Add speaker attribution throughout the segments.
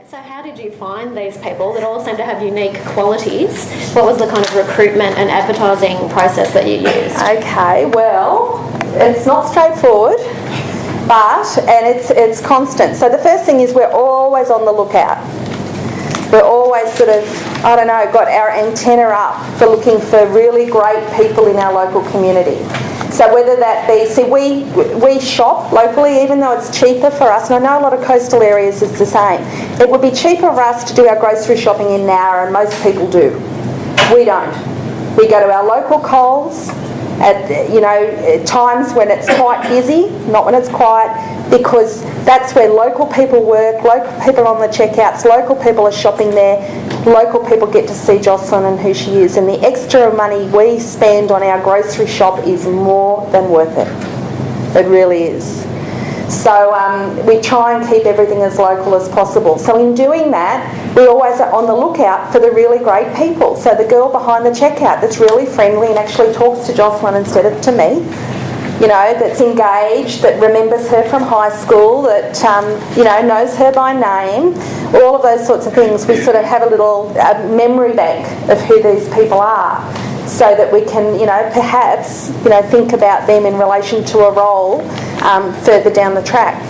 Speaker 1: So how did you find these people that all seem to have unique qualities? What was the kind of recruitment and advertising process that you used?
Speaker 2: Okay, well, it's not straightforward, and it's constant. So the first thing is we're always on the lookout. We're always sort of, got our antenna up for looking for really great people in our local community. So whether that be, we shop locally, even though it's cheaper for us, and I know a lot of coastal areas it's the same. It would be cheaper for us to do our grocery shopping in Nowra, and most people do. We don't. We go to our local Coles at times when it's quite busy, not when it's quiet, because that's where local people work, local people on the checkouts, local people are shopping there, local people get to see Jocelyn and who she is, and the extra money we spend on our grocery shop is more than worth it. It really is. So we try and keep everything as local as possible. So in doing that, we always are on the lookout for the really great people. So the girl behind the checkout that's really friendly and actually talks to Jocelyn instead of to me, that's engaged, that remembers her from high school, that, knows her by name, all of those sorts of things. We sort of have a little memory bank of who these people are so that we can, perhaps, think about them in relation to a role further down the track.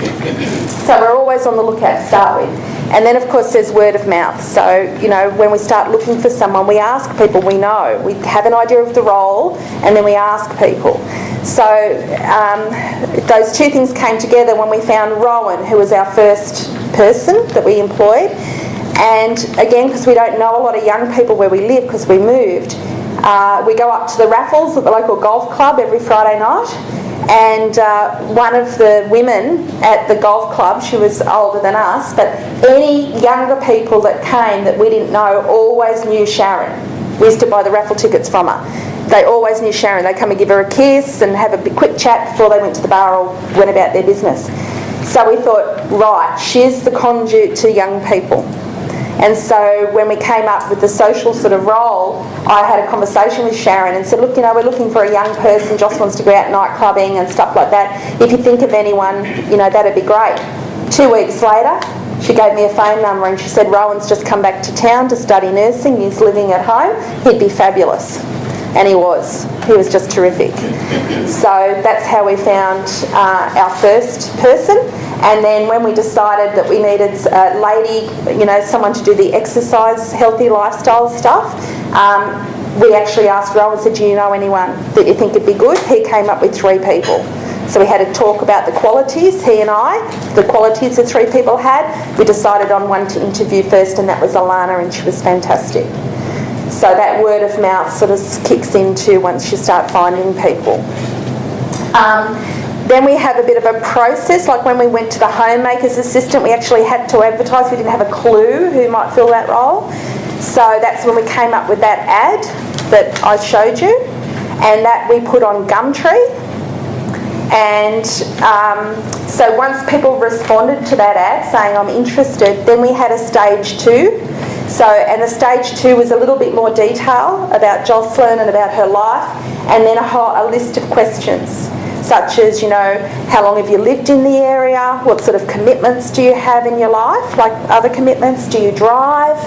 Speaker 2: So we're always on the lookout to start with. And then, of course, there's word of mouth. So, when we start looking for someone, we ask people we know. We have an idea of the role, and then we ask people. So those two things came together when we found Rowan, who was our first person that we employed. And again, because we don't know a lot of young people where we live because we moved, we go up to the raffles at the local golf club every Friday night. And one of the women at the golf club, she was older than us, but any younger people that came that we didn't know always knew Sharon. We used to buy the raffle tickets from her. They always knew Sharon. They'd come and give her a kiss and have a quick chat before they went to the bar or went about their business. So we thought, right, she's the conduit to young people. And so when we came up with the social sort of role, I had a conversation with Sharon and said, look, we're looking for a young person. Joss wants to go out night clubbing and stuff like that. If you think of anyone, that'd be great. 2 weeks later, she gave me a phone number and she said, Rowan's just come back to town to study nursing. He's living at home. He'd be fabulous. And he was. He was just terrific. So that's how we found our first person. And then when we decided that we needed a lady, someone to do the exercise, healthy lifestyle stuff, we actually asked Rowan, said, do you know anyone that you think would be good? He came up with 3 people. So we had a talk about the qualities, he and I, the qualities the 3 people had. We decided on one to interview first, and that was Alana, and she was fantastic. So that word of mouth sort of kicks into once you start finding people. Then we have a bit of a process, like when we went to the homemaker's assistant, we actually had to advertise. We didn't have a clue who might fill that role. So that's when we came up with that ad that I showed you, and that we put on Gumtree. And so once people responded to that ad saying, I'm interested, then we had a stage 2. And the stage 2 was a little bit more detail about Jocelyn and about her life, and then a list of questions, such as, how long have you lived in the area? What sort of commitments do you have in your life? Like other commitments, do you drive?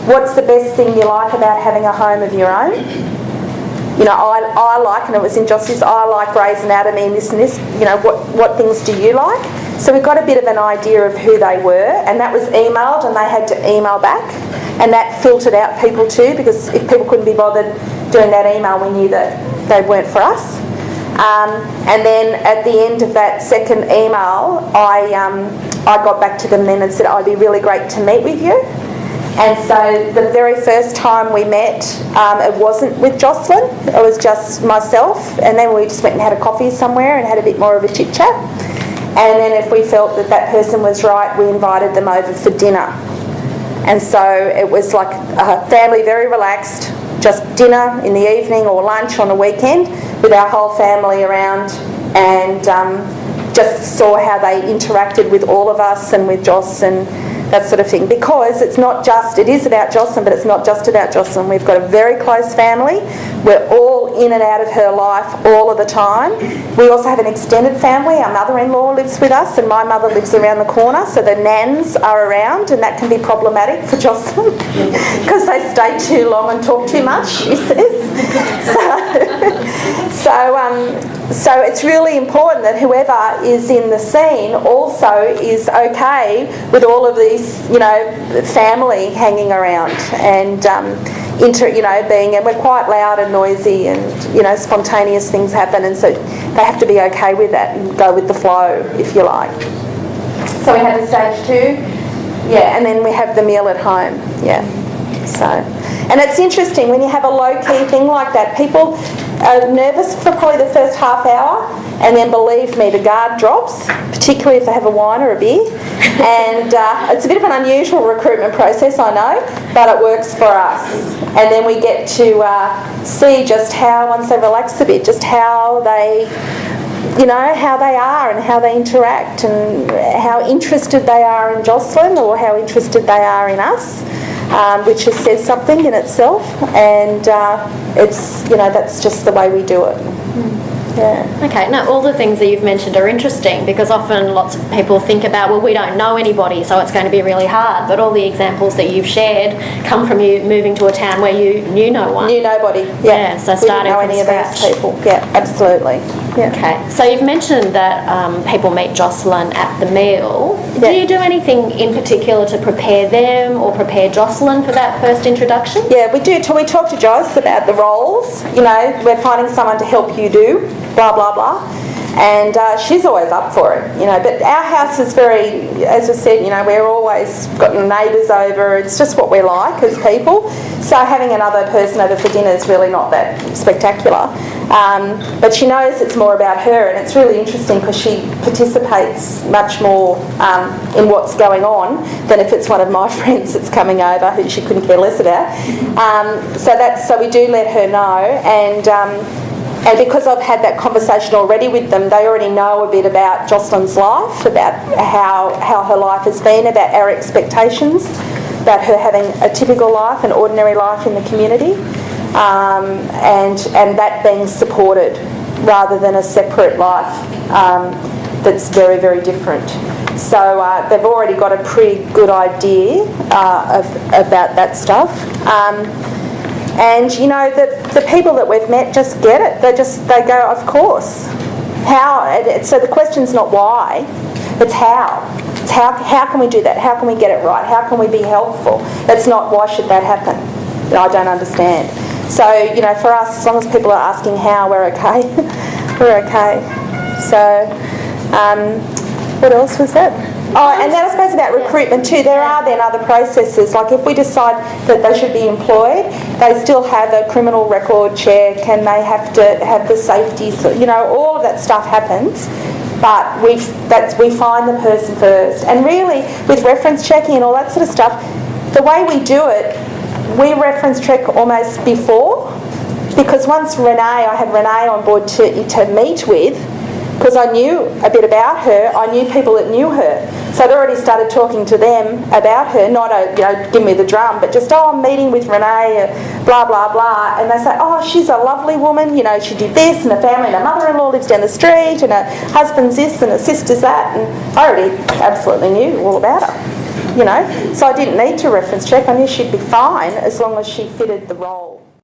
Speaker 2: What's the best thing you like about having a home of your own? I like, and it was in Joss's, I like Grey's Anatomy and this and this. What things do you like? So we got a bit of an idea of who they were, and that was emailed, and they had to email back, and that filtered out people too, because if people couldn't be bothered doing that email, we knew that they weren't for us. And then at the end of that second email, I got back to them then and said, I'd be really great to meet with you. And so the very first time we met, it wasn't with Jocelyn, it was just myself, and then we just went and had a coffee somewhere and had a bit more of a chit chat. And then if we felt that that person was right, we invited them over for dinner. And so it was like a family, very relaxed, just dinner in the evening or lunch on a weekend with our whole family around, and just saw how they interacted with all of us and with Joss, and that sort of thing, because it is about Jocelyn, but it's not just about Jocelyn. We've got a very close family. We're all in and out of her life all of the time. We also have an extended family. Our mother-in-law lives with us, and my mother lives around the corner, so the nans are around, and that can be problematic for Jocelyn because they stay too long and talk too much, she says. So it's really important that whoever is in the scene also is okay with all of these, family hanging around and and we're quite loud and noisy, and spontaneous things happen, and so they have to be okay with that and go with the flow, if you like. So we have the stage 2, and then we have the meal at home, So, and it's interesting when you have a low-key thing like that, people are nervous for probably the first half hour, and then believe me, the guard drops, particularly if they have a wine or a beer. And it's a bit of an unusual recruitment process, I know, but it works for us. And then we get to see just how, once they relax a bit, just how they how they are and how they interact and how interested they are in Jocelyn or how interested they are in us. Which says something in itself, and it's that's just the way we do it.
Speaker 1: Okay, now all the things that you've mentioned are interesting, because often lots of people think about, well, we don't know anybody, so it's going to be really hard, but all the examples that you've shared come from you moving to a town where you knew no one.
Speaker 2: Knew nobody,
Speaker 1: so starting
Speaker 2: from
Speaker 1: from scratch.
Speaker 2: Of those people, absolutely.
Speaker 1: Okay, so you've mentioned that people meet Jocelyn at the meal. Do you do anything in particular to prepare them or prepare Jocelyn for that first introduction?
Speaker 2: Yeah, we do. We talk to Joyce about the roles. We're finding someone to help you do, blah, blah, blah. And she's always up for it, But our house is very, as I said, we're always got neighbours over. It's just what we're like as people. So having another person over for dinner is really not that spectacular. But she knows it's more about her, and it's really interesting because she participates much more in what's going on than if it's one of my friends that's coming over who she couldn't care less about. So we do let her know, and because I've had that conversation already with them, they already know a bit about Jocelyn's life, about how her life has been, about our expectations, about her having a typical life, an ordinary life in the community, and that being supported rather than a separate life that's very, very different. So they've already got a pretty good idea about that stuff. And the people that we've met just get it. They go, of course. How? So the question's not why, it's how. It's how can we do that? How can we get it right? How can we be helpful? It's not why should that happen. I don't understand. So for us, as long as people are asking how, we're okay. We're okay. So what else was that? Oh, and then I suppose about recruitment too. There are then other processes. Like if we decide that they should be employed, they still have a criminal record check, and they have to have the safety. All of that stuff happens. But we find the person first. And really, with reference checking and all that sort of stuff, the way we do it, we reference check almost before, because once I had Renee on board to meet with, because I knew a bit about her, I knew people that knew her. So I'd already started talking to them about her, not give me the drum, but just, I'm meeting with Renee, blah, blah, blah. And they say, she's a lovely woman, she did this, and her family, and her mother-in-law lives down the street, and her husband's this, and her sister's that. And I already absolutely knew all about her, So I didn't need to reference check. I knew she'd be fine as long as she fitted the role.